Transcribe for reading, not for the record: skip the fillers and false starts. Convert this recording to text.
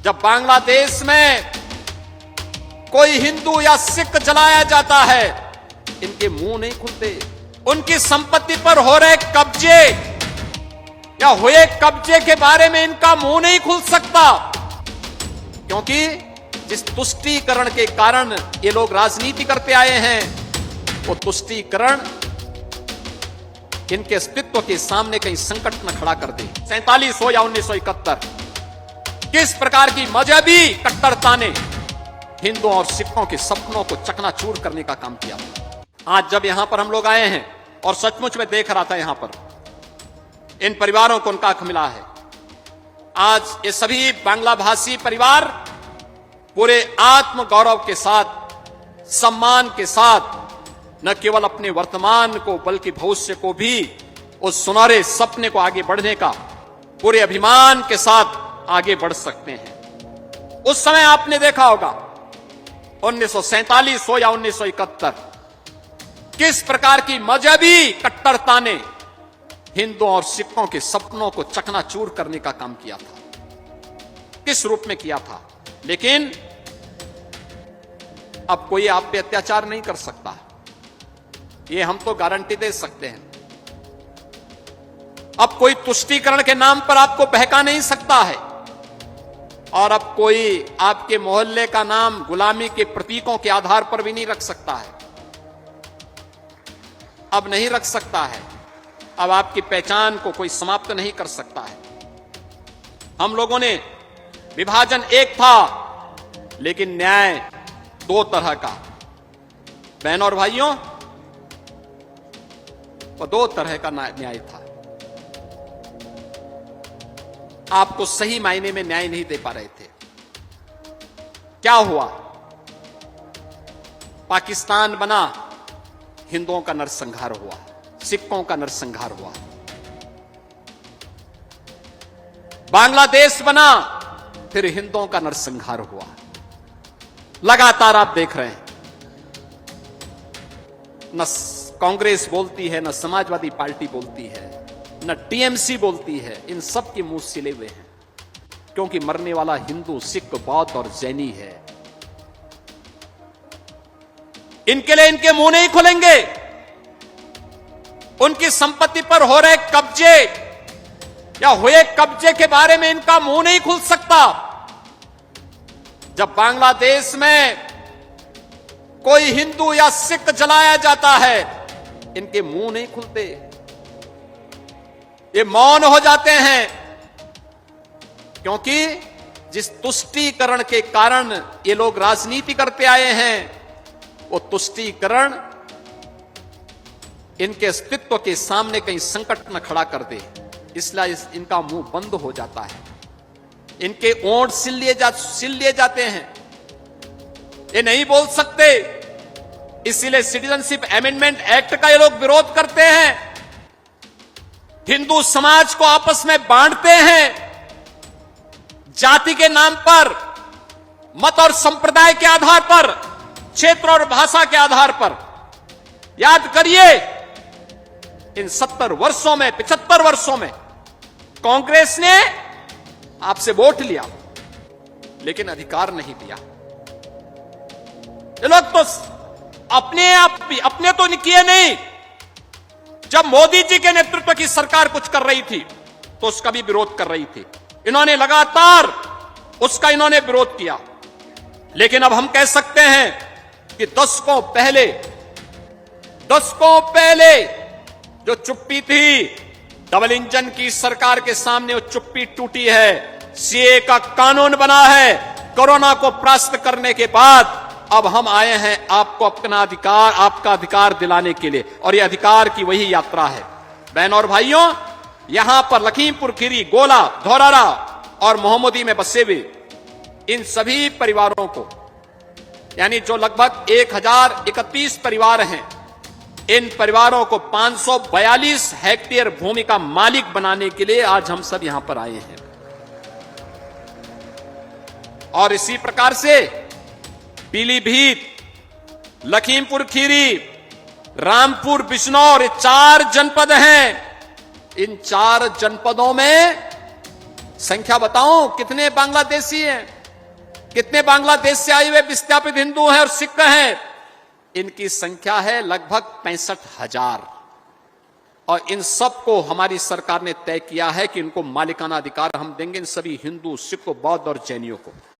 जब बांग्लादेश में कोई हिंदू या सिख जलाया जाता है, इनके मुंह नहीं खुलते। उनकी संपत्ति पर हो रहे कब्जे या हुए कब्जे के बारे में इनका मुंह नहीं खुल सकता, क्योंकि जिस तुष्टीकरण के कारण ये लोग राजनीति करते आए हैं, वो तुष्टीकरण इनके अस्तित्व के सामने कहीं संकट न खड़ा कर दे। 47 हो या 1971, किस प्रकार की मजहबी कट्टरता ने हिंदुओं और सिखों के सपनों को चकनाचूर करने का काम किया। आज जब यहां पर हम लोग आए हैं और सचमुच में देख रहा था यहां पर इन परिवारों को उनका हक मिला है। आज ये सभी बांग्ला भाषी परिवार पूरे आत्म गौरव के साथ, सम्मान के साथ न केवल अपने वर्तमान को बल्कि भविष्य को भी उस सुनहरे सपने को आगे बढ़ने का पूरे अभिमान के साथ आगे बढ़ सकते हैं। उस समय आपने देखा होगा 1947 हो या 1971, किस प्रकार की मजहबी कट्टरता ने हिंदुओं और सिखों के सपनों को चकनाचूर करने का काम किया था, किस रूप में किया था। लेकिन अब कोई आप पे अत्याचार नहीं कर सकता, ये हम तो गारंटी दे सकते हैं। अब कोई तुष्टीकरण के नाम पर आपको बहका नहीं सकता है, और अब कोई आपके मोहल्ले का नाम गुलामी के प्रतीकों के आधार पर भी नहीं रख सकता है। अब नहीं रख सकता है। अब आपकी पहचान को कोई समाप्त नहीं कर सकता है। हम लोगों ने विभाजन एक था, लेकिन न्याय दो तरह का। बहनों और भाइयों, वो दो तरह का न्याय था। आपको सही मायने में न्याय नहीं दे पा रहे थे। क्या हुआ? पाकिस्तान बना, हिंदुओं का नरसंहार हुआ, सिखों का नरसंहार हुआ। बांग्लादेश बना, फिर हिंदुओं का नरसंहार हुआ। लगातार आप देख रहे हैं, न कांग्रेस बोलती है, न समाजवादी पार्टी बोलती है, न टीएमसी बोलती है। इन सब के मुंह सिले हुए हैं, क्योंकि मरने वाला हिंदू, सिख, बौद्ध और जैनी है। इनके लिए इनके मुंह नहीं खुलेंगे। उनकी संपत्ति पर हो रहे कब्जे या हुए कब्जे के बारे में इनका मुंह नहीं खुल सकता। जब बांग्लादेश में कोई हिंदू या सिख जलाया जाता है, इनके मुंह नहीं खुलते, ये मौन हो जाते हैं, क्योंकि जिस तुष्टीकरण के कारण ये लोग राजनीति करते आए हैं, वो तुष्टीकरण इनके अस्तित्व के सामने कहीं संकट न खड़ा कर दे, इसलिए इनका मुंह बंद हो जाता है। इनके ओंठ सिल लिए जाते हैं, ये नहीं बोल सकते। इसीलिए सिटीजनशिप अमेंडमेंट एक्ट का ये लोग विरोध करते हैं, हिंदू समाज को आपस में बांटते हैं, जाति के नाम पर, मत और संप्रदाय के आधार पर, क्षेत्र और भाषा के आधार पर। याद करिए, इन 70 वर्षों में, 75 वर्षों में कांग्रेस ने आपसे वोट लिया, लेकिन अधिकार नहीं दिया। ये लोग तो अपने तो किए नहीं। जब मोदी जी के नेतृत्व की सरकार कुछ कर रही थी, तो उसका भी विरोध कर रही थी। इन्होंने लगातार उसका विरोध किया। लेकिन अब हम कह सकते हैं कि दशकों पहले जो चुप्पी थी, डबल इंजन की सरकार के सामने वो चुप्पी टूटी है। सीए का कानून बना है। कोरोना को परास्त करने के बाद अब हम आए हैं आपको आपका अधिकार दिलाने के लिए, और यह अधिकार की वही यात्रा है। बहनों और भाइयों, यहां पर लखीमपुर खीरी, गोला, धौरारा और मोहम्मदी में बसे हुए इन सभी परिवारों को, यानी जो लगभग 1031 परिवार हैं, इन परिवारों को 542 हेक्टेयर भूमि का मालिक बनाने के लिए आज हम सब यहां पर आए हैं। और इसी प्रकार से पीलीभीत, लखीमपुर खीरी, रामपुर, बिजनौर, ये 4 जनपद हैं। इन 4 जनपदों में संख्या बताऊं कितने बांग्लादेशी हैं? कितने बांग्लादेश से आए हुए विस्थापित हिंदू हैं और सिख हैं? इनकी संख्या है लगभग 65,000। और इन सबको हमारी सरकार ने तय किया है कि इनको मालिकाना अधिकार हम देंगे, इन सभी हिंदू, सिख, बौद्ध और जैनियों को।